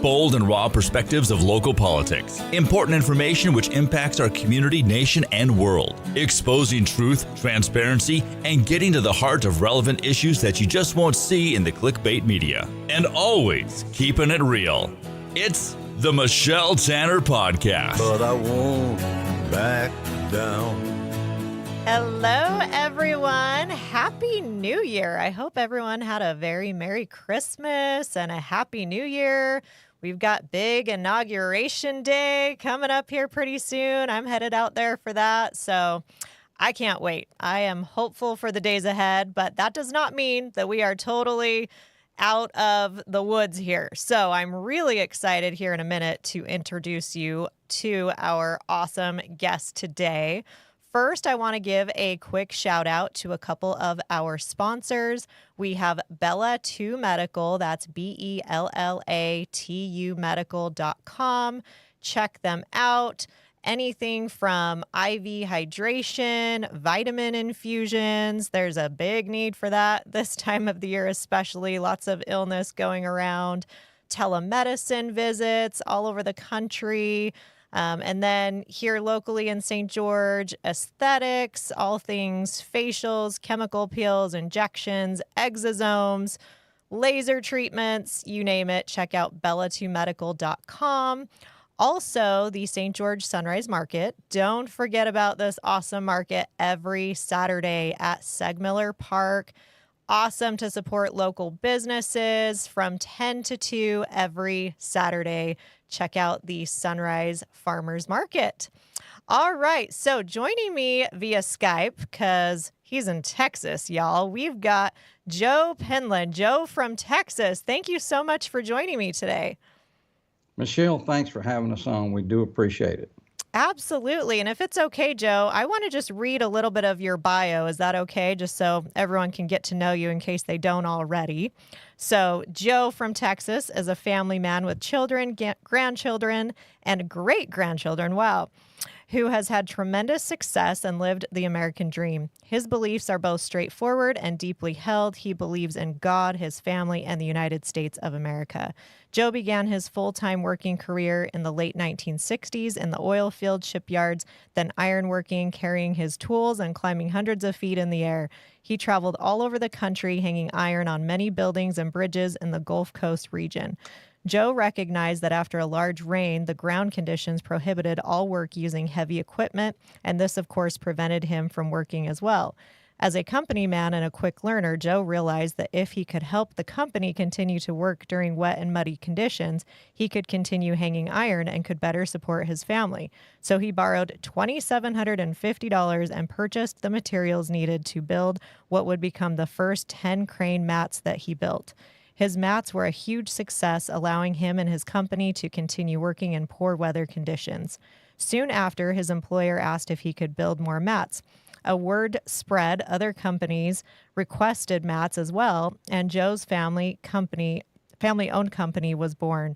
Bold and raw perspectives of local politics. Important information which impacts our community, nation, and world. Exposing truth, transparency, and getting to the heart of relevant issues that you just won't see in the clickbait media. And always keeping it real. It's the Michelle Tanner Podcast. But I won't back down. Hello, everyone. Happy New Year. I hope everyone had a very Merry Christmas and a Happy New Year. We've got big inauguration day coming up here pretty soon. I'm headed out there for that, so I can't wait. I am hopeful for the days ahead, but that does not mean that we are totally out of the woods here. So I'm really excited here in a minute to introduce you to our awesome guest today. First, I want to give a quick shout out to a couple of our sponsors. We have Bella2 Medical, that's BELLATU medical.com. Check them out. Anything from IV hydration, vitamin infusions. There's a big need for that this time of the year, especially lots of illness going around. Telemedicine visits all over the country. And then here locally in St. George, aesthetics, all things facials, chemical peels, injections, exosomes, laser treatments, you name it. Check out Bella2medical.com. Also, the St. George Sunrise Market. Don't forget about this awesome market every Saturday at Segmiller Park. Awesome to support local businesses from 10 to 2 every Saturday. Check out the Sunrise Farmers Market. All right, so joining me via Skype, because he's in Texas, y'all, we've got Joe Penland. Joe from Texas, thank you so much for joining me today. Michelle, thanks for having us on. We do appreciate it. Absolutely. And if it's okay, Joe, I want to just read a little bit of your bio. Is that okay? Just so everyone can get to know you in case they don't already. So Joe from Texas is a family man with children, grandchildren, and great-grandchildren. Wow. Who has had tremendous success and lived the American dream. His beliefs are both straightforward and deeply held. He believes in God, his family, and the United States of America. Joe began his full-time working career in the late 1960s in the oil field shipyards, then ironworking, carrying his tools, and climbing hundreds of feet in the air. He traveled all over the country, hanging iron on many buildings and bridges in the Gulf Coast region. Joe recognized that after a large rain, the ground conditions prohibited all work using heavy equipment, and this, of course, prevented him from working as well. As a company man and a quick learner, Joe realized that if he could help the company continue to work during wet and muddy conditions, he could continue hanging iron and could better support his family. So he borrowed $2,750 and purchased the materials needed to build what would become the first 10 crane mats that he built. His mats were a huge success, allowing him and his company to continue working in poor weather conditions. Soon after, his employer asked if he could build more mats. A word spread, other companies requested mats as well, and Joe's family-owned company was born.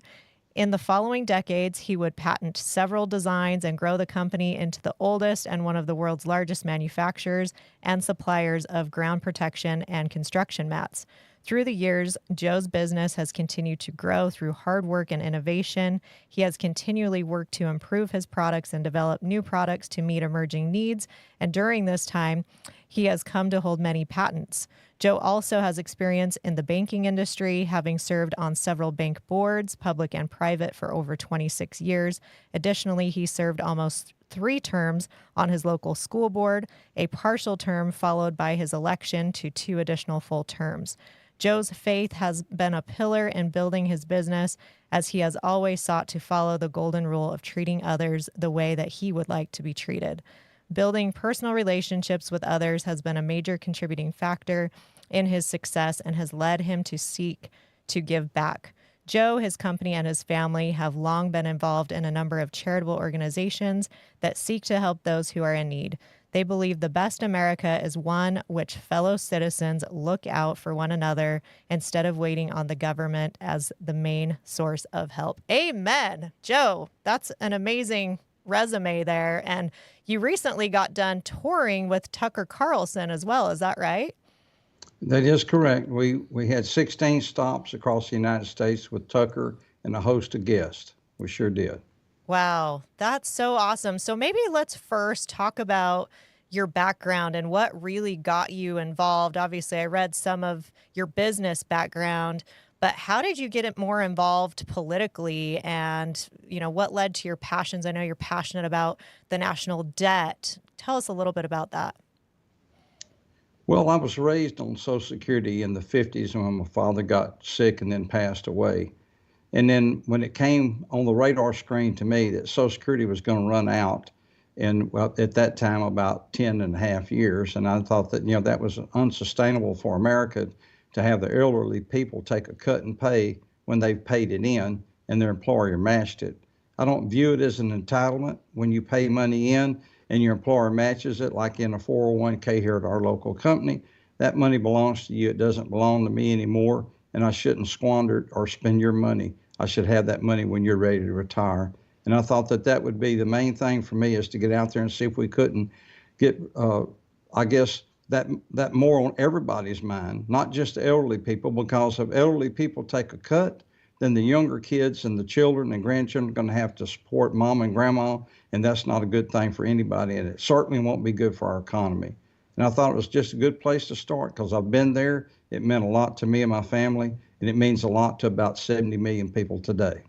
In the following decades, he would patent several designs and grow the company into the oldest and one of the world's largest manufacturers and suppliers of ground protection and construction mats. Through the years, Joe's business has continued to grow through hard work and innovation. He has continually worked to improve his products and develop new products to meet emerging needs. And during this time, he has come to hold many patents. Joe also has experience in the banking industry, having served on several bank boards, public and private, for over 26 years. Additionally, he served almost 3 terms on his local school board, a partial term followed by his election to 2 additional full terms. Joe's faith has been a pillar in building his business, as he has always sought to follow the golden rule of treating others the way that he would like to be treated. Building personal relationships with others has been a major contributing factor in his success and has led him to seek to give back. Joe, his company, and his family have long been involved in a number of charitable organizations that seek to help those who are in need. They believe the best America is one which fellow citizens look out for one another instead of waiting on the government as the main source of help. Amen. Joe, that's an amazing resume there. And you recently got done touring with Tucker Carlson as well. Is that right? That is correct. We had 16 stops across the United States with Tucker and a host of guests. We sure did. Wow, that's so awesome. So maybe let's first talk about your background and what really got you involved. Obviously, I read some of your business background, but how did you get it more involved politically and, what led to your passions? I know you're passionate about the national debt. Tell us a little bit about that. Well, I was raised on Social Security in the 50s when my father got sick and then passed away. And then when it came on the radar screen to me that Social Security was going to run out in, well, at that time, about 10 and a half years, and I thought that, that was unsustainable for America to have the elderly people take a cut in pay when they've paid it in and their employer matched it. I don't view it as an entitlement when you pay money in and your employer matches it, like in a 401k here at our local company. That money belongs to you. It doesn't belong to me anymore, and I shouldn't squander it or spend your money. I should have that money when you're ready to retire. And I thought that that would be the main thing for me, is to get out there and see if we couldn't get, I guess, that more on everybody's mind, not just the elderly people, because if elderly people take a cut, then the younger kids and the children and grandchildren are going to have to support mom and grandma, and that's not a good thing for anybody, and it certainly won't be good for our economy. And I thought it was just a good place to start because I've been there. It meant a lot to me and my family, and it means a lot to about 70 million people today.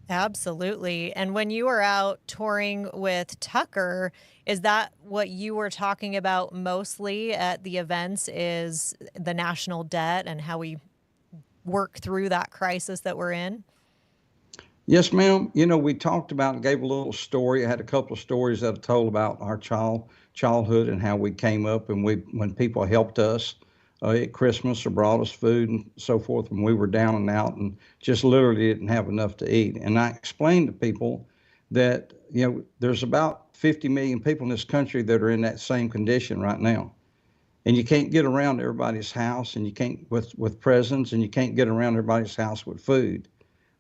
Absolutely. And when you were out touring with Tucker, is that what you were talking about mostly at the events, is the national debt and how we work through that crisis that we're in? Yes, ma'am. We talked about and gave a little story. I had a couple of stories that I told about our childhood and how we came up, and when people helped us at Christmas or brought us food and so forth when we were down and out and just literally didn't have enough to eat. And I explained to people that, there's about 50 million people in this country that are in that same condition right now. And you can't get around everybody's house, and you can't with presents, and you can't get around everybody's house with food.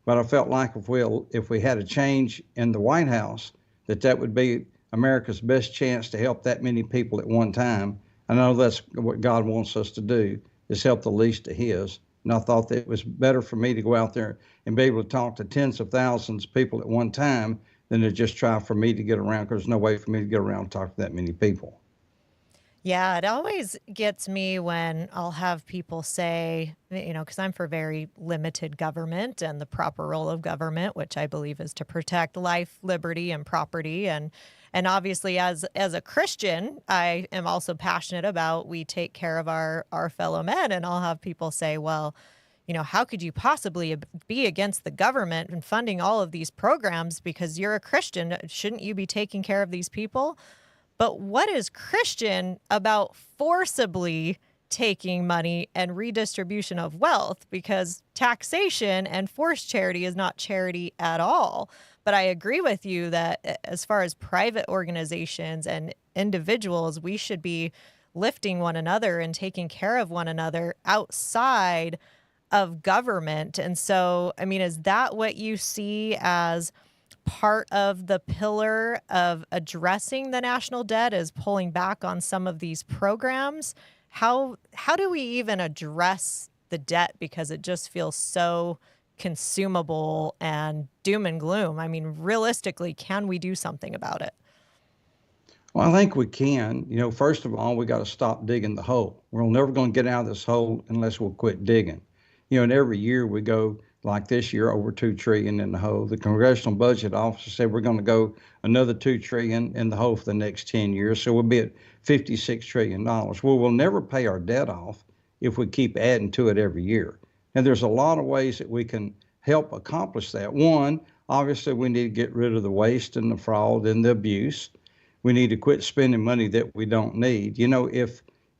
But I felt like if we had a change in the White House, that would be America's best chance to help that many people at one time. I know that's what God wants us to do, is help the least of his. And I thought that it was better for me to go out there and be able to talk to tens of thousands of people at one time than to just try for me to get around, because there's no way for me to get around and talk to that many people. Yeah, it always gets me when I'll have people say, because I'm for very limited government and the proper role of government, which I believe is to protect life, liberty, and property. And obviously, as a Christian, I am also passionate about we take care of our fellow men. And I'll have people say, well, how could you possibly be against the government and funding all of these programs because you're a Christian? Shouldn't you be taking care of these people? But what is Christian about forcibly taking money and redistribution of wealth? Because taxation and forced charity is not charity at all. But I agree with you that as far as private organizations and individuals, we should be lifting one another and taking care of one another outside of government. And so, is that what you see as part of the pillar of addressing the national debt, is pulling back on some of these programs? How do we even address the debt? Because it just feels so consumable and doom and gloom. Realistically, can we do something about it? Well, I think we can. First of all, we got to stop digging the hole. We're never going to get out of this hole unless we'll quit digging. And every year we go, like this year, over $2 trillion in the hole. The Congressional Budget Office said we're going to go another $2 trillion in the hole for the next 10 years. So we'll be at $56 trillion. Well, we'll never pay our debt off if we keep adding to it every year. And there's a lot of ways that we can help accomplish that. One, obviously, we need to get rid of the waste and the fraud and the abuse. We need to quit spending money that we don't need.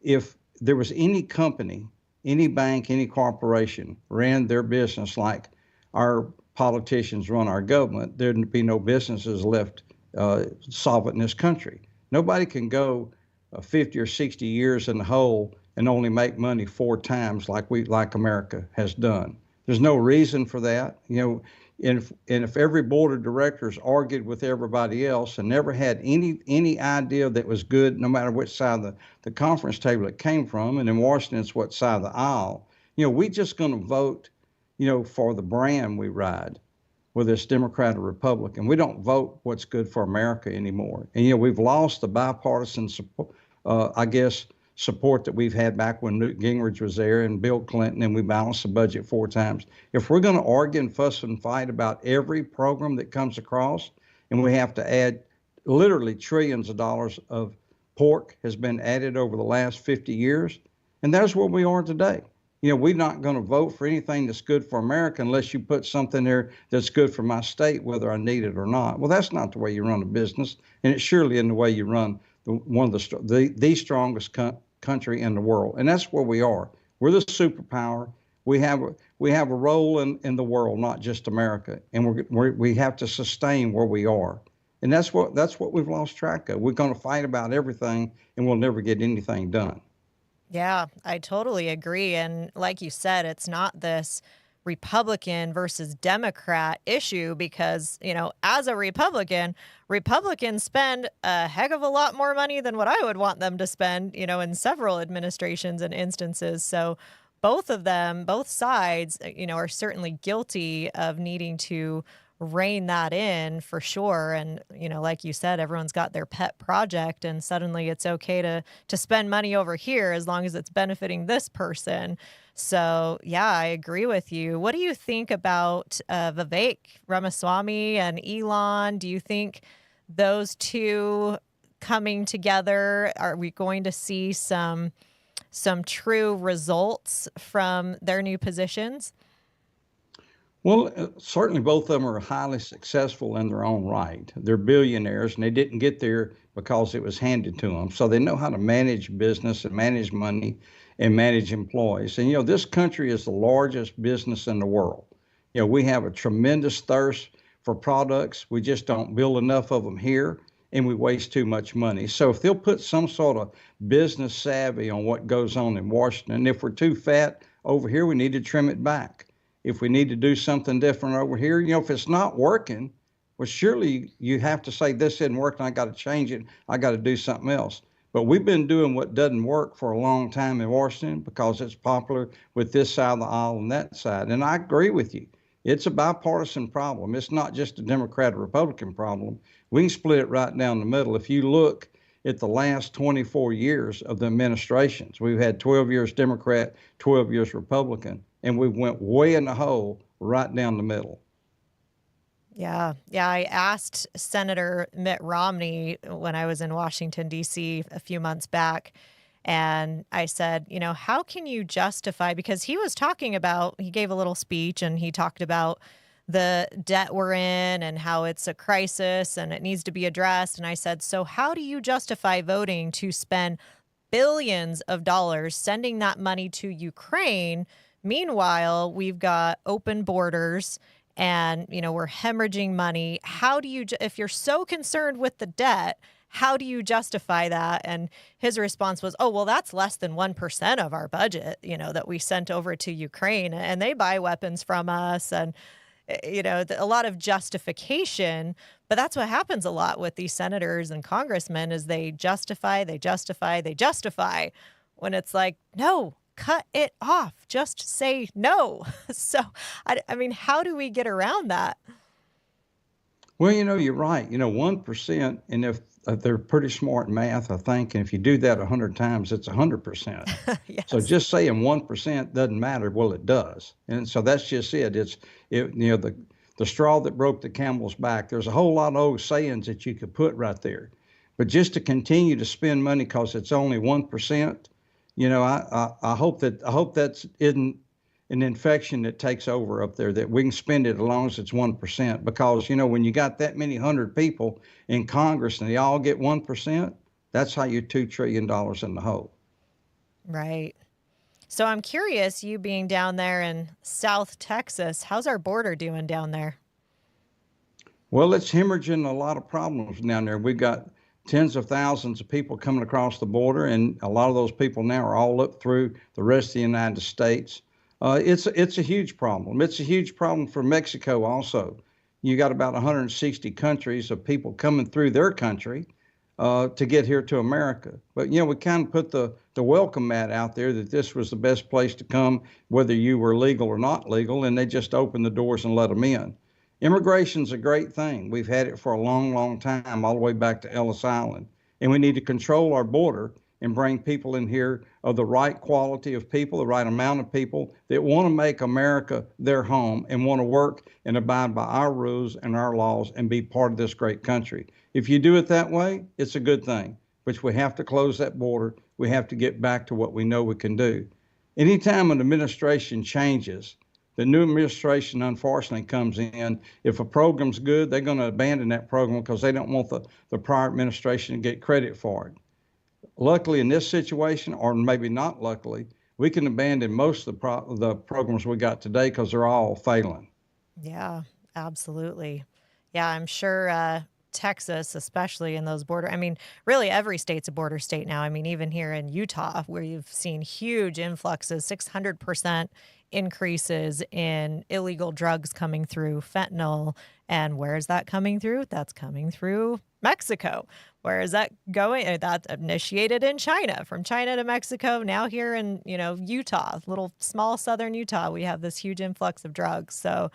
If there was any company, any bank, any corporation ran their business like our politicians run our government, there'd be no businesses left solvent in this country. Nobody can go 50 or 60 years in the hole and only make money 4 times like America has done. There's no reason for that. And if every board of directors argued with everybody else and never had any idea that was good, no matter which side of the conference table it came from, and in Washington it's what side of the aisle, we just going to vote, for the brand we ride, whether it's Democrat or Republican. We don't vote what's good for America anymore. And, we've lost the bipartisan support, support that we've had back when Newt Gingrich was there and Bill Clinton, and we balanced the budget 4 times. If we're going to argue and fuss and fight about every program that comes across, and we have to add literally trillions of dollars of pork has been added over the last 50 years, and that's where we are today. We're not going to vote for anything that's good for America unless you put something there that's good for my state, whether I need it or not. Well, that's not the way you run a business, and it's surely in the way you run one of the strongest country in the world, and that's where we are. We're the superpower. We have a role in the world, not just America, and we have to sustain where we are, and that's what we've lost track of. We're going to fight about everything, and we'll never get anything done. Yeah, I totally agree. And like you said, it's not this Republican versus Democrat issue because, as a Republican, Republicans spend a heck of a lot more money than what I would want them to spend, in several administrations and instances. So both of them, both sides, are certainly guilty of needing to rein that in for sure. And, like you said, everyone's got their pet project and suddenly it's okay to spend money over here as long as it's benefiting this person. So, yeah, I agree with you. What do you think about Vivek Ramaswamy and Elon? Do you think those two coming together, are we going to see some true results from their new positions? Well, certainly both of them are highly successful in their own right. They're billionaires, and they didn't get there because it was handed to them. So they know how to manage business and manage money and manage employees. And, this country is the largest business in the world. We have a tremendous thirst for products. We just don't build enough of them here, and we waste too much money. So if they'll put some sort of business savvy on what goes on in Washington, if we're too fat over here, we need to trim it back. If we need to do something different over here, if it's not working, well, surely you have to say, this isn't working, I got to change it, I got to do something else. But we've been doing what doesn't work for a long time in Washington because it's popular with this side of the aisle and that side. And I agree with you. It's a bipartisan problem. It's not just a Democrat or Republican problem. We can split it right down the middle. If you look at the last 24 years of the administrations, we've had 12 years Democrat, 12 years Republican, and we went way in the hole right down the middle. Yeah. I asked Senator Mitt Romney when I was in Washington, D.C. a few months back, and I said, how can you justify, because he gave a little speech and he talked about the debt we're in and how it's a crisis and it needs to be addressed. And I said, so how do you justify voting to spend billions of dollars sending that money to Ukraine? Meanwhile, we've got open borders and, we're hemorrhaging money. How do you, if you're so concerned with the debt, how do you justify that? And his response was, oh, well, that's less than 1% of our budget, that we sent over to Ukraine, and they buy weapons from us. And, a lot of justification. But that's what happens a lot with these senators and congressmen is they justify when it's like, no, cut it off. Just say no. So, I mean, how do we get around that? Well, you're right. 1%, and if they're pretty smart in math, I think, and if you do that 100 times, it's 100%. Yes. So just saying 1% doesn't matter. Well, it does. And so that's just it. The straw that broke the camel's back. There's a whole lot of old sayings that you could put right there. But just to continue to spend money because it's only 1%, I hope that isn't an infection that takes over up there, that we can spend it as long as it's 1%. Because, when you got that many hundred people in Congress and they all get 1%, that's how you're $2 trillion in the hole. Right. So I'm curious, you being down there in South Texas, how's our border doing down there? Well, it's hemorrhaging a lot of problems down there. We've got tens of thousands of people coming across the border, and a lot of those people now are all up through the rest of the United States. It's a huge problem. It's a huge problem for Mexico also. You got about 160 countries of people coming through their country. to get here to America. But, we kind of put the welcome mat out there that this was the best place to come, whether you were legal or not legal, and they just opened the doors and let them in. Immigration's a great thing. We've had it for a long, long time, all the way back to Ellis Island. And we need to control our border and bring people in here of the right quality of people, the right amount of people that want to make America their home and want to work and abide by our rules and our laws and be part of this great country. If you do it that way, it's a good thing. But we have to close that border. We have to get back to what we know we can do. Anytime an administration changes, the new administration unfortunately comes in. If a program's good, they're going to abandon that program because they don't want the prior administration to get credit for it. Luckily, in this situation, or maybe not luckily, we can abandon most of the programs we got today because they're all failing. Yeah, absolutely. Yeah, I'm sure Texas, especially in those border, I mean, really every state's a border state now. I mean, even here in Utah, where you've seen huge influxes, 600% increases in illegal drugs coming through, fentanyl. And where is that coming through? That's coming through Mexico. Where is that going? That's initiated in China, from China to Mexico. Now here in, Utah, little small southern Utah, we have this huge influx of drugs. So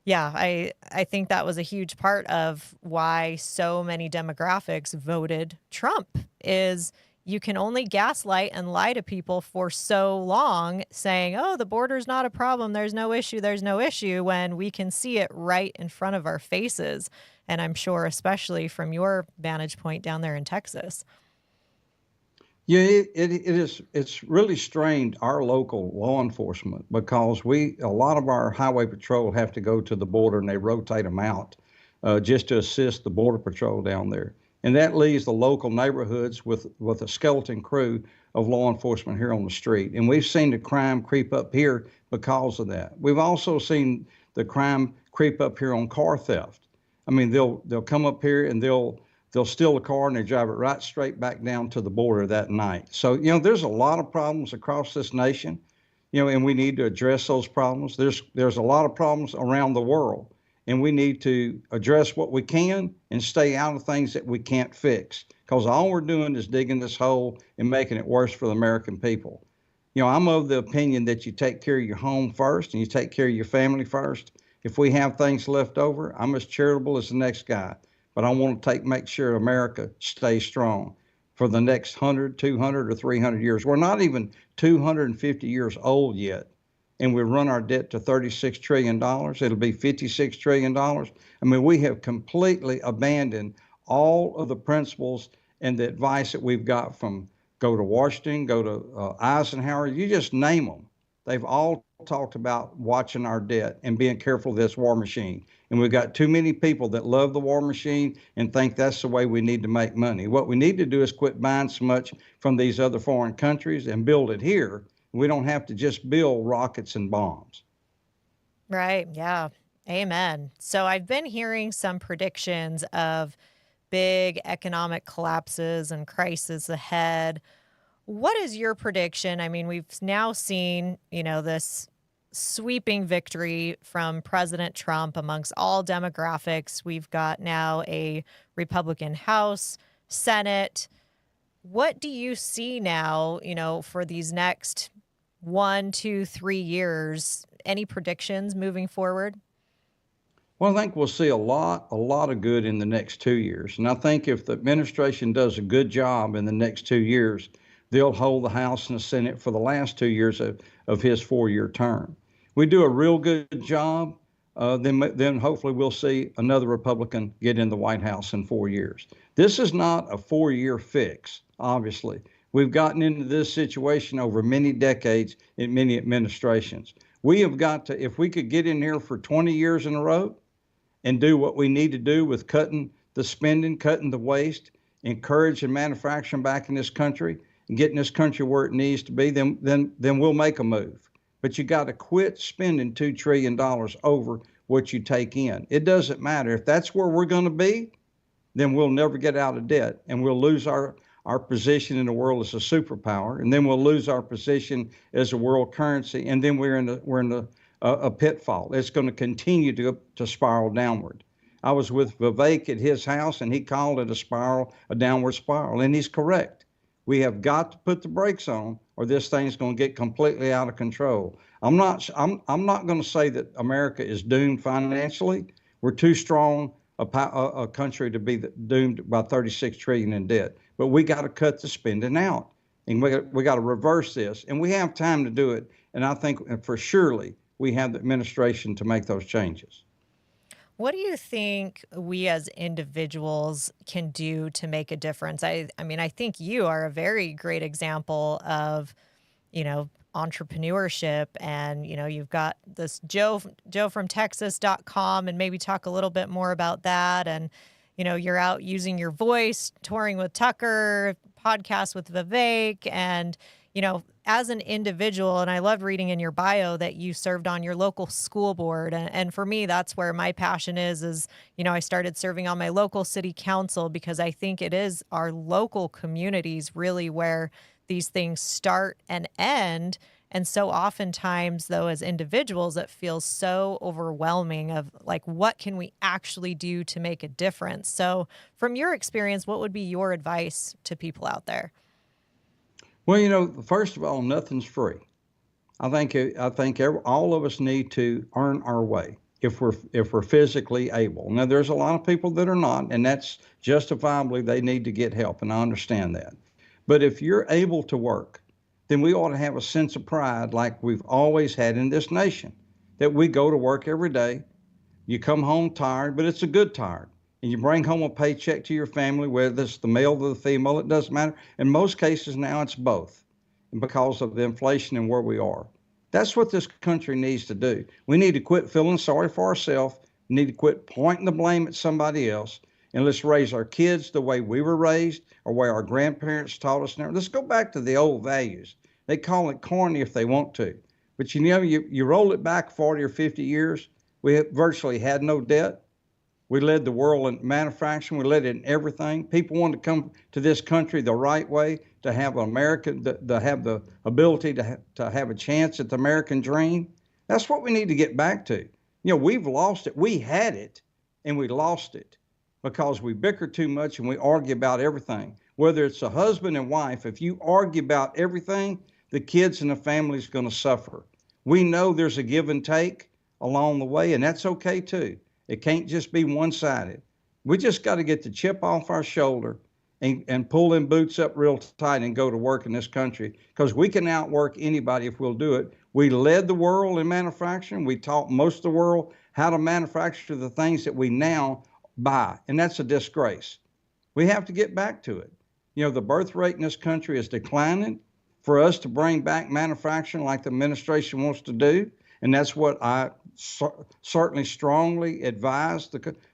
yeah, I think that was a huge part of why so many demographics voted Trump is you can only gaslight and lie to people for so long saying, oh, the border's not a problem. There's no issue, when we can see it right in front of our faces. And I'm sure, especially from your vantage point down there in Texas. Yeah, it's really strained our local law enforcement because a lot of our highway patrol have to go to the border and they rotate them out just to assist the border patrol down there. And that leaves the local neighborhoods with a skeleton crew of law enforcement here on the street. And we've seen the crime creep up here because of that. We've also seen the crime creep up here on car theft. I mean, they'll come up here and they'll steal a car and they drive it right straight back down to the border that night. So, there's a lot of problems across this nation, and we need to address those problems. There's a lot of problems around the world, and we need to address what we can and stay out of things that we can't fix, because all we're doing is digging this hole and making it worse for the American people. I'm of the opinion that you take care of your home first and you take care of your family first. If we have things left over, I'm as charitable as the next guy, but I want to make sure America stays strong for the next 100, 200, or 300 years. We're not even 250 years old yet, and we run our debt to $36 trillion. It'll be $56 trillion. I mean, we have completely abandoned all of the principles and the advice that we've got from go to Washington, go to Eisenhower, you just name them. They've all talked about watching our debt and being careful of this war machine. And we've got too many people that love the war machine and think that's the way we need to make money. What we need to do is quit buying so much from these other foreign countries and build it here. We don't have to just build rockets and bombs. Right. Yeah. Amen. So I've been hearing some predictions of big economic collapses and crises ahead. What is your prediction? I mean, we've now seen, this sweeping victory from President Trump amongst all demographics. We've got now a Republican House, Senate. What do you see now, for these next 1, 2, 3 years? Any predictions moving forward? Well, I think we'll see a lot of good in the next 2 years. And I think if the administration does a good job in the next 2 years, they'll hold the House and the Senate for the last 2 years of his 4-year term. We do a real good job, then hopefully we'll see another Republican get in the White House in 4 years. This is not a 4-year fix, obviously. We've gotten into this situation over many decades in many administrations. We have got to, if we could get in here for 20 years in a row and do what we need to do with cutting the spending, cutting the waste, encouraging manufacturing back in this country, and getting this country where it needs to be, then we'll make a move. But you got to quit spending $2 trillion over what you take in. It doesn't matter. If that's where we're going to be, then we'll never get out of debt, and we'll lose our position in the world as a superpower, and then we'll lose our position as a world currency, and then we're in a pitfall. It's going to continue to spiral downward. I was with Vivek at his house, and he called it a downward spiral, and he's correct. We have got to put the brakes on, or this thing's going to get completely out of control. I'm not going to say that America is doomed financially. We're too strong a country to be doomed by 36 trillion in debt. But we got to cut the spending out, and we got to reverse this, and we have time to do it. And I think for surely we have the administration to make those changes. What do you think we as individuals can do to make a difference? I mean, I think you are a very great example of, entrepreneurship, and, you've got this joefromtexas.com, and maybe talk a little bit more about that. And, you're out using your voice, touring with Tucker, podcast with Vivek, and, as an individual, and I loved reading in your bio that you served on your local school board. And for me, that's where my passion is, I started serving on my local city council because I think it is our local communities really where these things start and end. And so oftentimes, though, as individuals, it feels so overwhelming of like, what can we actually do to make a difference? So from your experience, what would be your advice to people out there? Well, first of all, nothing's free. I think all of us need to earn our way if we're physically able. Now, there's a lot of people that are not, and that's justifiably they need to get help, and I understand that. But if you're able to work, then we ought to have a sense of pride like we've always had in this nation, that we go to work every day, you come home tired, but it's a good tired. And you bring home a paycheck to your family, whether it's the male or the female, it doesn't matter. In most cases now, it's both, because of the inflation and where we are. That's what this country needs to do. We need to quit feeling sorry for ourselves. We need to quit pointing the blame at somebody else, and let's raise our kids the way we were raised or way our grandparents taught us. Now, let's go back to the old values. They call it corny if they want to, but you roll it back 40 or 50 years, we virtually had no debt. We led the world in manufacturing. We led it in everything. People wanted to come to this country the right way, to have to have the ability to have a chance at the American dream. That's what we need to get back to. We've lost it. We had it, and we lost it because we bicker too much and we argue about everything. Whether it's a husband and wife, if you argue about everything, the kids and the family is going to suffer. We know there's a give and take along the way, and that's okay too. It can't just be one-sided. We just got to get the chip off our shoulder and pull them boots up real tight and go to work in this country, because we can outwork anybody if we'll do it. We led the world in manufacturing. We taught most of the world how to manufacture the things that we now buy, and that's a disgrace. We have to get back to it. The birth rate in this country is declining. For us to bring back manufacturing like the administration wants to do, and that's what I certainly strongly advise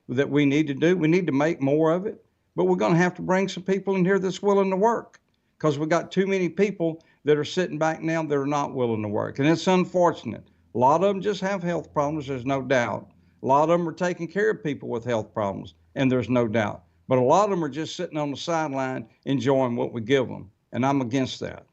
that we need to do. We need to make more of it, but we're going to have to bring some people in here that's willing to work, because we've got too many people that are sitting back now that are not willing to work, and it's unfortunate. A lot of them just have health problems, there's no doubt. A lot of them are taking care of people with health problems, and there's no doubt. But a lot of them are just sitting on the sideline enjoying what we give them, and I'm against that.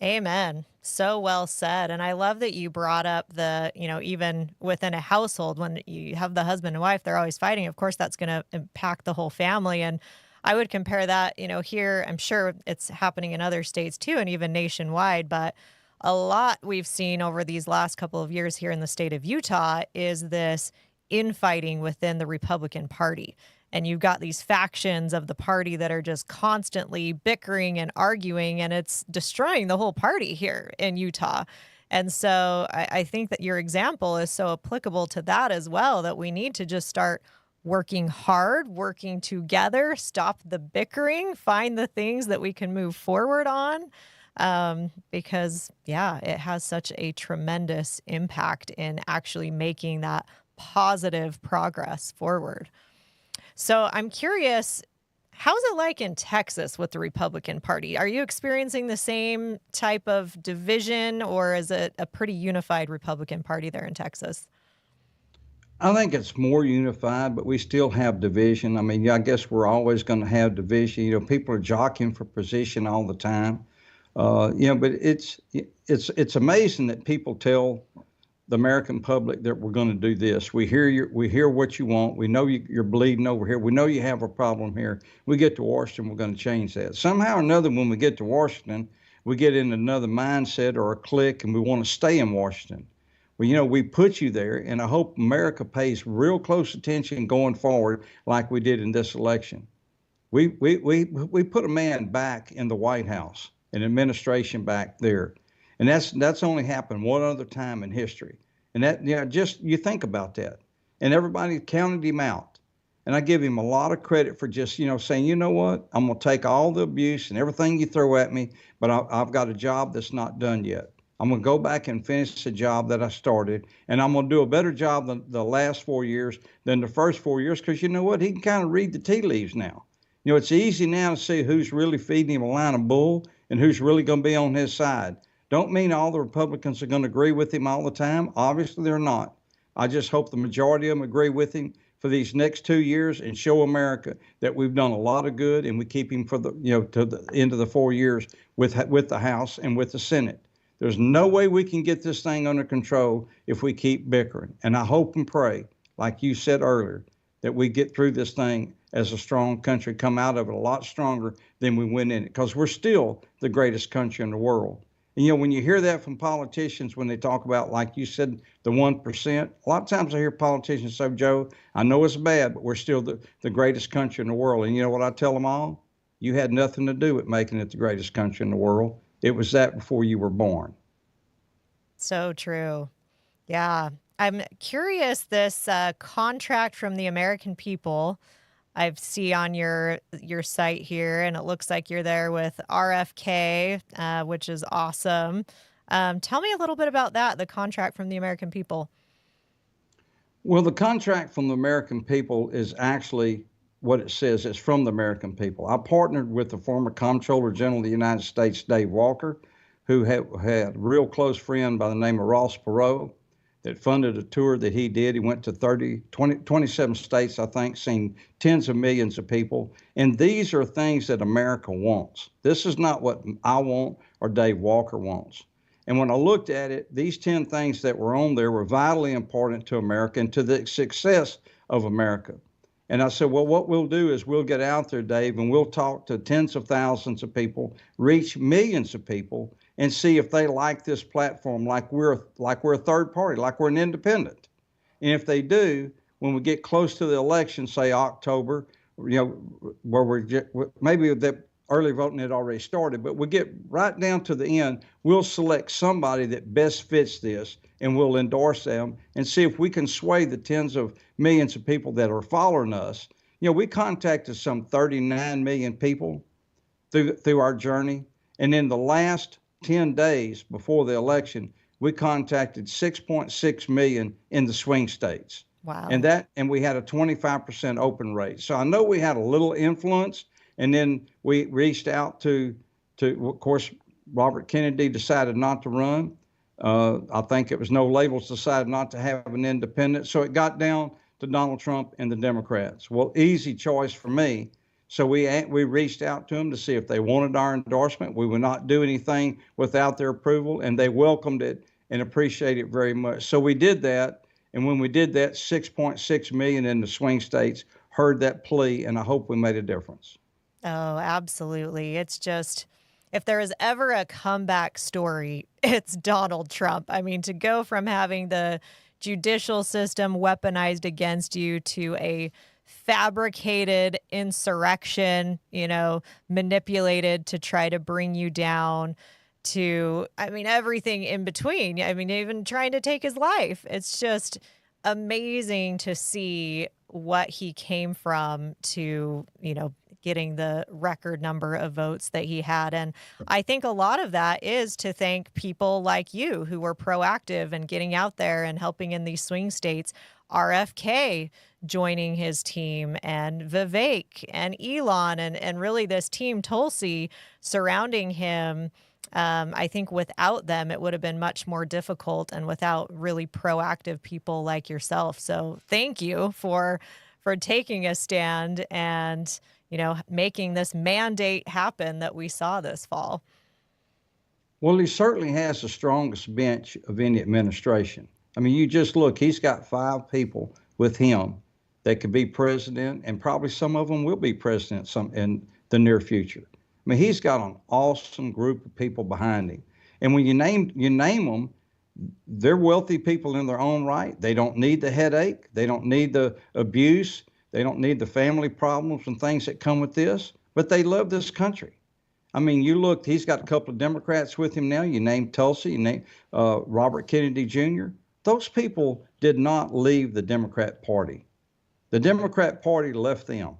Amen. So well said. And I love that you brought up even within a household, when you have the husband and wife, they're always fighting. Of course, that's going to impact the whole family. And I would compare that, here, I'm sure it's happening in other states too, and even nationwide. But a lot we've seen over these last couple of years here in the state of Utah is this infighting within the Republican Party. And you've got these factions of the party that are just constantly bickering and arguing, and it's destroying the whole party here in Utah. And so I think that your example is so applicable to that as well, that we need to just start working hard, working together, stop the bickering, find the things that we can move forward on. Because, it has such a tremendous impact in actually making that positive progress forward. So I'm curious, how's it like in Texas with the Republican Party? Are you experiencing the same type of division, or is it a pretty unified Republican Party there in Texas? I think it's more unified, but we still have division. I mean, I guess we're always going to have division. People are jockeying for position all the time. But it's amazing that people tell the American public that we're going to do this. We hear what you want. We know you're bleeding over here. We know you have a problem here. We get to Washington, we're going to change that. Somehow or another, when we get to Washington, we get in another mindset or a clique, and we want to stay in Washington. Well, we put you there, and I hope America pays real close attention going forward, like we did in this election. We put a man back in the White House, an administration back there. And that's only happened one other time in history. And that, just you think about that. And everybody counted him out. And I give him a lot of credit for just, saying, you know what, I'm going to take all the abuse and everything you throw at me, but I've got a job that's not done yet. I'm going to go back and finish the job that I started, and I'm going to do a better job than the last 4 years than the first 4 years, because you know what, he can kind of read the tea leaves now. It's easy now to see who's really feeding him a line of bull and who's really going to be on his side. Don't mean all the Republicans are going to agree with him all the time. Obviously, they're not. I just hope the majority of them agree with him for these next 2 years and show America that we've done a lot of good, and we keep him for the, to the end of the 4 years with the House and with the Senate. There's no way we can get this thing under control if we keep bickering. And I hope and pray, like you said earlier, that we get through this thing as a strong country, come out of it a lot stronger than we went in it, because we're still the greatest country in the world. And, when you hear that from politicians, when they talk about, like you said, the 1%, a lot of times I hear politicians say, Joe, I know it's bad, but we're still the greatest country in the world. And you know what I tell them all? You had nothing to do with making it the greatest country in the world. It was that before you were born. So true. Yeah. I'm curious, this contract from the American people I see on your site here, and it looks like you're there with RFK, which is awesome. Tell me a little bit about that, the contract from the American people. Well, the contract from the American people is actually what it says. It's from the American people. I partnered with the former Comptroller General of the United States, Dave Walker, who had a real close friend by the name of Ross Perot, that funded a tour that he did. He went to 27 states, I think, seen tens of millions of people. And these are things that America wants. This is not what I want or Dave Walker wants. And when I looked at it, these 10 things that were on there were vitally important to America and to the success of America. And I said, well, what we'll do is we'll get out there, Dave, and we'll talk to tens of thousands of people, reach millions of people, and see if they like this platform, like we're a third party, like we're an independent. And if they do, when we get close to the election, say October, where maybe the early voting had already started, but we get right down to the end, we'll select somebody that best fits this, and we'll endorse them and see if we can sway the tens of millions of people that are following us. We contacted some 39 million people through our journey. And in the last 10 days before the election, we contacted 6.6 million in the swing states. Wow. And we had a 25% open rate. So I know we had a little influence, and then we reached out to of course, Robert Kennedy decided not to run. I think it was No Labels decided not to have an independent. So it got down to Donald Trump and the Democrats. Well, easy choice for me. So we reached out to them to see if they wanted our endorsement. We would not do anything without their approval, and they welcomed it and appreciated it very much. So we did that, and when we did that, 6.6 million in the swing states heard that plea, and I hope we made a difference. Oh, absolutely. It's just, if there is ever a comeback story, it's Donald Trump. I mean, to go from having the judicial system weaponized against you to a fabricated insurrection, manipulated to try to bring you down, to, everything in between. Even trying to take his life. It's just amazing to see what he came from to, getting the record number of votes that he had. And I think a lot of that is to thank people like you who were proactive and getting out there and helping in these swing states. RFK joining his team, and Vivek and Elon, and really this team Tulsi surrounding him. I think without them, it would have been much more difficult, and without really proactive people like yourself. So thank you for taking a stand and, making this mandate happen that we saw this fall. Well, he certainly has the strongest bench of any administration. I mean, you just look, he's got 5 people with him that could be president, and probably some of them will be president some in the near future. I mean, he's got an awesome group of people behind him. And when you name them, they're wealthy people in their own right. They don't need the headache. They don't need the abuse. They don't need the family problems and things that come with this, but they love this country. I mean, you look, he's got a couple of Democrats with him now. You named Tulsi, you named Robert Kennedy Jr. Those people did not leave the Democrat Party. The Democrat Party left them.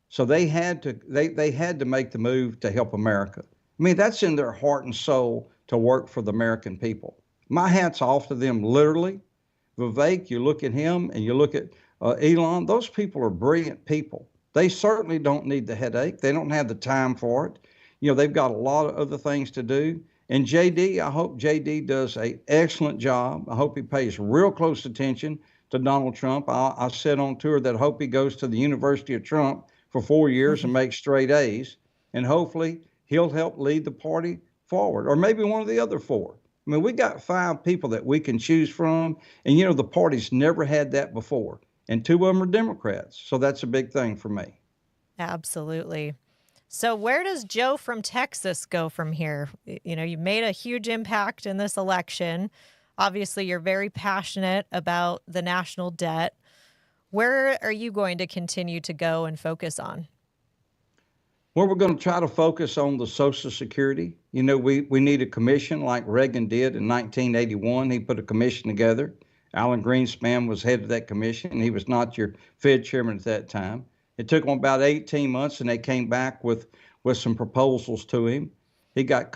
So they had to make the move to help America. I mean, that's in their heart and soul to work for the American people. My hat's off to them, literally. Vivek, you look at him and you look at Elon, those people are brilliant people. They certainly don't need the headache. They don't have the time for it. You know, they've got a lot of other things to do. And JD, I hope JD does an excellent job. I hope he pays real close attention to Donald Trump. I said on tour that I hope he goes to the University of Trump for 4 years and makes straight A's. And hopefully he'll help lead the party forward, or maybe one of the other 4. I mean, we got 5 people that we can choose from. And, you know, the party's never had that before. And 2 of them are Democrats. So that's a big thing for me. Absolutely. So where does Joe from Texas go from here? You know, you made a huge impact in this election. Obviously, you're very passionate about the national debt. Where are you going to continue to go and focus on? Well, we're going to try to focus on the Social Security. You know, we need a commission like Reagan did in 1981. He put a commission together. Alan Greenspan was head of that commission, and he was not your Fed chairman at that time. It took them about 18 months, and they came back with some proposals to him. He got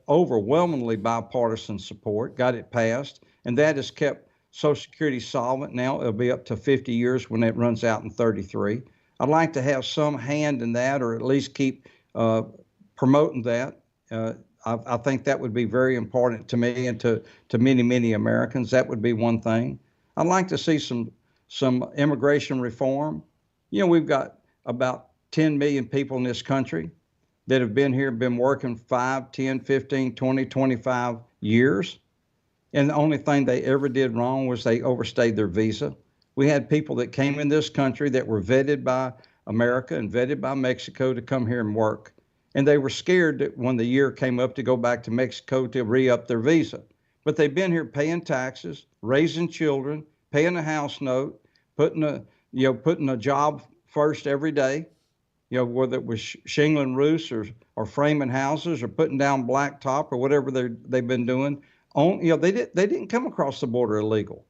overwhelmingly bipartisan support, got it passed, and that has kept Social Security solvent. Now it'll be up to 50 years when it runs out in 33. I'd like to have some hand in that, or at least keep promoting that. I think that would be very important to me and to many, many Americans. That would be one thing. I'd like to see some immigration reform. You know, we've got about 10 million people in this country that have been here, been working 5, 10, 15, 20, 25 years. And the only thing they ever did wrong was they overstayed their visa. We had people that came in this country that were vetted by America and vetted by Mexico to come here and work. And they were scared that when the year came up to go back to Mexico to re-up their visa. But they've been here paying taxes, raising children, paying a house note, putting a job first every day, you know, whether it was shingling roofs or framing houses or putting down blacktop or whatever they've been doing. They didn't come across the border illegal.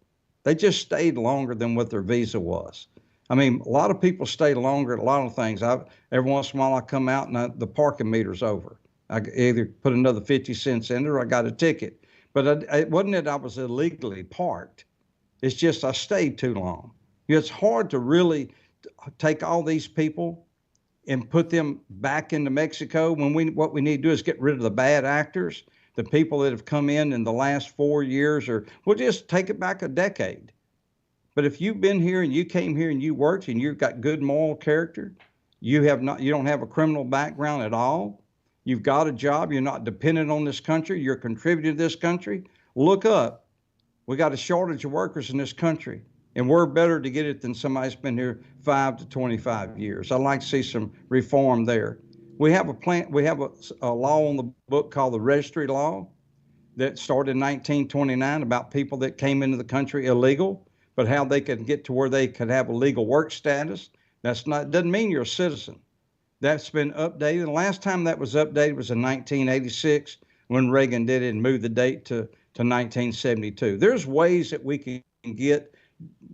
They just stayed longer than what their visa was. I mean, a lot of people stay longer at a lot of things. Every once in a while I come out and the parking meter's over. I either put another 50 cents in it or I got a ticket. But it wasn't that I was illegally parked. It's just I stayed too long. You know, it's hard to really take all these people and put them back into Mexico when what we need to do is get rid of the bad actors, the people that have come in the last 4 years, or we'll just take it back a decade. But if you've been here and you came here and you worked and you've got good moral character, you don't have a criminal background at all, you've got a job, you're not dependent on this country, you're contributing to this country, look up. We got a shortage of workers in this country, and we're better to get it than somebody that's been here 5 to 25 years. I'd like to see some reform there. We have a law on the book called the Registry Law that started in 1929 about people that came into the country illegal, but how they could get to where they could have a legal work status. Doesn't mean you're a citizen. That's been updated. The last time that was updated was in 1986 when Reagan did it and moved the date to 1972. There's ways that we can get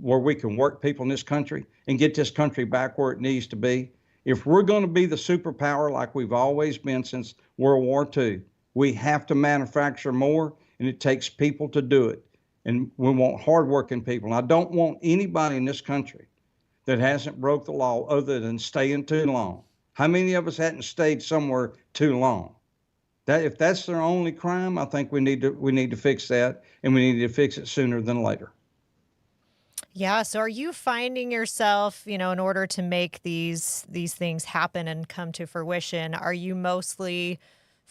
where we can work people in this country and get this country back where it needs to be. If we're going to be the superpower like we've always been since World War II, we have to manufacture more, and it takes people to do it. And we want hardworking people. And I don't want anybody in this country that hasn't broke the law other than staying too long. How many of us hadn't stayed somewhere too long? If that's their only crime, I think we need to fix that, and we need to fix it sooner than later. Yeah. So are you finding yourself, you know, in order to make these things happen and come to fruition, are you mostly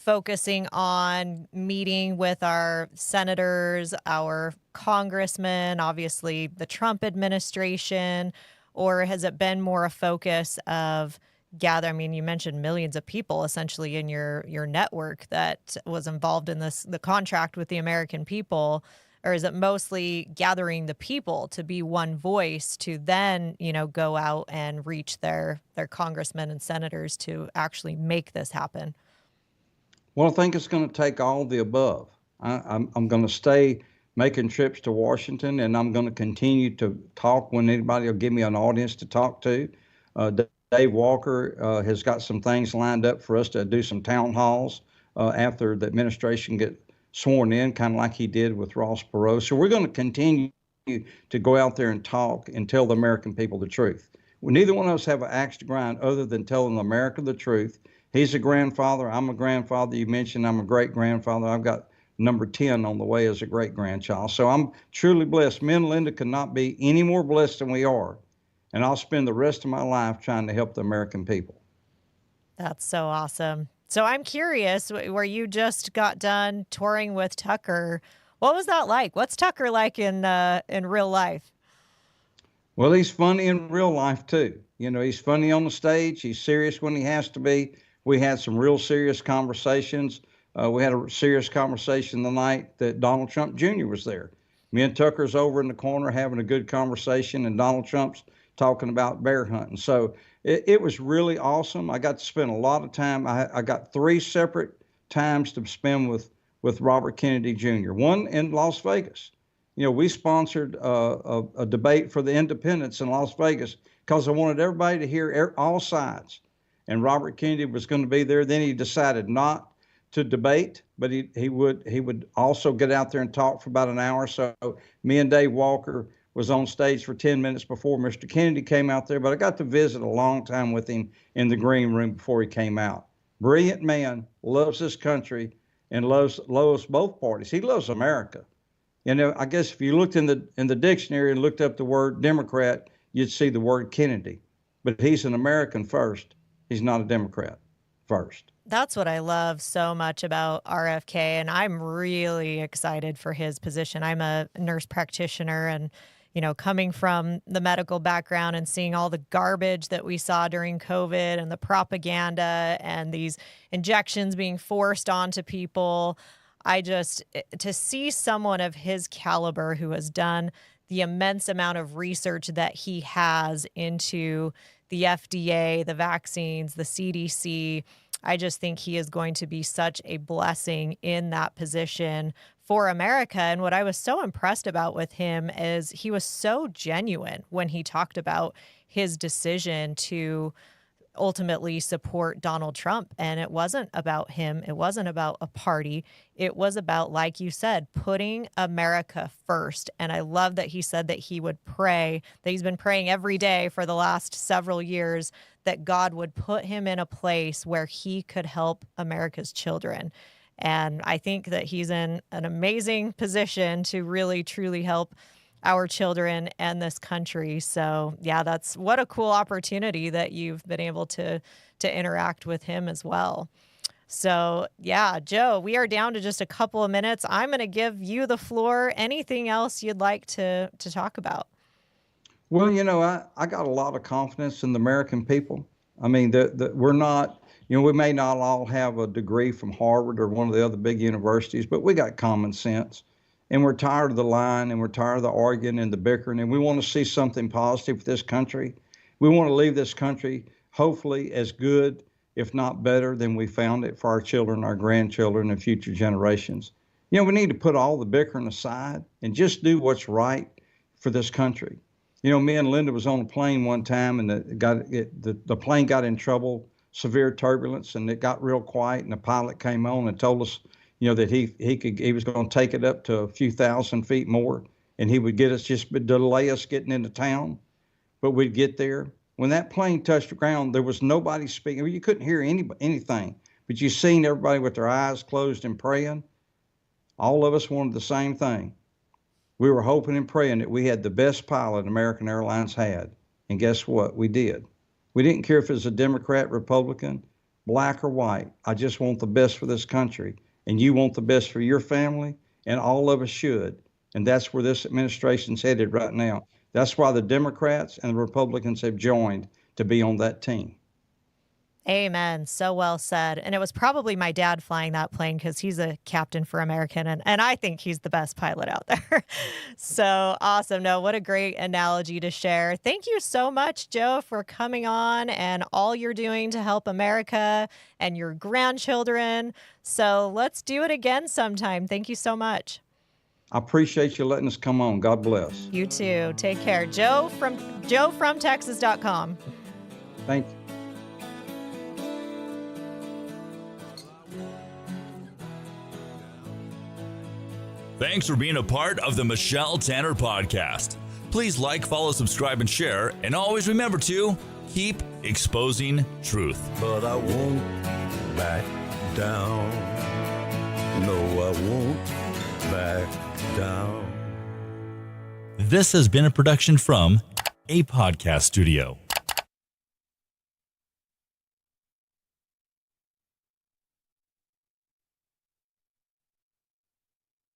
focusing on meeting with our senators, our congressmen, obviously the Trump administration, or has it been more a focus of gather? I mean, you mentioned millions of people essentially in your network that was involved in the contract with the American people, or is it mostly gathering the people to be one voice to then, go out and reach their congressmen and senators to actually make this happen? Well, I think it's going to take all the above. I'm going to stay making trips to Washington, and I'm going to continue to talk when anybody will give me an audience to talk to. Dave Walker has got some things lined up for us to do some town halls after the administration get sworn in, kind of like he did with Ross Perot. So we're going to continue to go out there and talk and tell the American people the truth. Well, neither one of us have an axe to grind other than telling America the truth. He's a grandfather. I'm a grandfather. You mentioned I'm a great grandfather. I've got number 10 on the way as a great grandchild. So I'm truly blessed. Me and Linda could not be any more blessed than we are. And I'll spend the rest of my life trying to help the American people. That's so awesome. So I'm curious, where you just got done touring with Tucker, what was that like? What's Tucker like in real life? Well, he's funny in real life too. He's funny on the stage. He's serious when he has to be. We had some real serious conversations. We had a serious conversation the night that Donald Trump Jr. was there. Me and Tucker's over in the corner having a good conversation, and Donald Trump's talking about bear hunting. So it was really awesome. I got to spend a lot of time. I got 3 separate times to spend with Robert Kennedy Jr. One in Las Vegas. We sponsored a debate for the independents in Las Vegas because I wanted everybody to hear all sides. And Robert Kennedy was going to be there. Then he decided not to debate, but he would also get out there and talk for about an hour. So me and Dave Walker was on stage for 10 minutes before Mr. Kennedy came out there, but I got to visit a long time with him in the green room before he came out. Brilliant man, loves this country and loves both parties. He loves America. I guess if you looked in the dictionary and looked up the word Democrat, you'd see the word Kennedy. But he's an American first. He's not a Democrat first. That's what I love so much about RFK, and I'm really excited for his position. I'm a nurse practitioner, and coming from the medical background and seeing all the garbage that we saw during COVID and the propaganda and these injections being forced onto people, to see someone of his caliber who has done the immense amount of research that he has into the FDA, the vaccines, the CDC, I just think he is going to be such a blessing in that position for America. And what I was so impressed about with him is he was so genuine when he talked about his decision to ultimately support Donald Trump. And it wasn't about him. It wasn't about a party. It was about, like you said, putting America first. And I love that he said that he would pray, that he's been praying every day for the last several years, that God would put him in a place where he could help America's children. And I think that he's in an amazing position to really, truly help our children and this country. So yeah, that's what a cool opportunity that you've been able to interact with him as well. So yeah, Joe, we are down to just a couple of minutes. I'm going to give you the floor. Anything else you'd like to talk about? Well, I got a lot of confidence in the American people. I mean, we're not, we may not all have a degree from Harvard or one of the other big universities, but we got common sense. And we're tired of the lying, and we're tired of the arguing and the bickering, and we want to see something positive for this country. We want to leave this country hopefully as good, if not better, than we found it for our children, our grandchildren, and future generations. We need to put all the bickering aside and just do what's right for this country. Me and Linda was on a plane one time, and the plane got in trouble, severe turbulence, and it got real quiet, and the pilot came on and told us that he was going to take it up to a few thousand feet more, and he would delay us getting into town, but we'd get there. When that plane touched the ground, there was nobody speaking. You couldn't hear anything, but you seen everybody with their eyes closed and praying. All of us wanted the same thing. We were hoping and praying that we had the best pilot American Airlines had, and guess what? We did. We didn't care if it was a Democrat, Republican. black or white. I just want the best for this country. And you want the best for your family, and all of us should. And that's where this administration's headed right now. That's why the Democrats and the Republicans have joined to be on that team. Amen. So well said. And it was probably my dad flying that plane because he's a captain for American, and I think he's the best pilot out there. So awesome. No, what a great analogy to share. Thank you so much, Joe, for coming on and all you're doing to help America and your grandchildren. So let's do it again sometime. Thank you so much. I appreciate you letting us come on. God bless. You too. Take care. Joe from JoeFromTexas.com. Thank you. Thanks for being a part of the Michelle Tanner Podcast. Please like, follow, subscribe, and share. And always remember to keep exposing truth. But I won't back down. No, I won't back down. This has been a production from a podcast studio.